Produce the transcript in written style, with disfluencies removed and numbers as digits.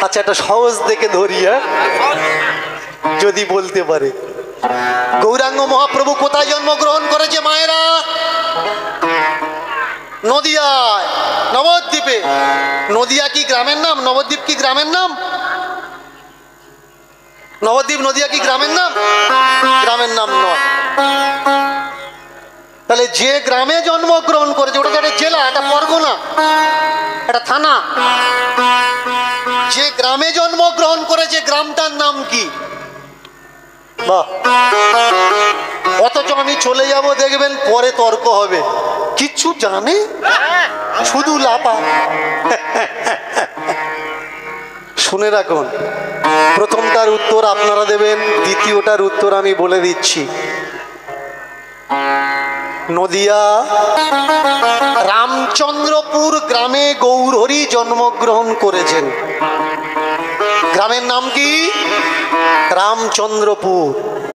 আচ্ছা, একটা সহজ দেখে ধরি, যদি বলতে পারে। গৌরাঙ্গ মহাপ্রভু কোথায় জন্মগ্রহণ করেছে মায়েরা? নদিয়ায়, নবদ্বীপে। নদিয়া কি গ্রামের নাম? নবদ্বীপ কি গ্রামের নাম? নবদ্বীপ নদিয়া কি গ্রামের নাম? গ্রামের নাম নয়। তাহলে যে গ্রামে জন্মগ্রহণ করেছে ওটা তো একটা জেলা, একটা পরগনা, একটা থানা। যে গ্রামে জন্মগ্রহণ করেছে গ্রামটার নাম কি? বাহ! অথচ আমি চলে যাব, দেখবেন পরে তর্ক হবে, কিচ্ছু জানে, শুধু লাপা। শুনে রাখুন, প্রথমটার উত্তর আপনারা দেবেন, দ্বিতীয়টার উত্তর আমি বলে দিচ্ছি। নদিয়া রামচন্দ্রপুর গ্রামে গৌরহরি জন্মগ্রহণ করেছেন। গ্রামের নাম কি? রামচন্দ্রপুর।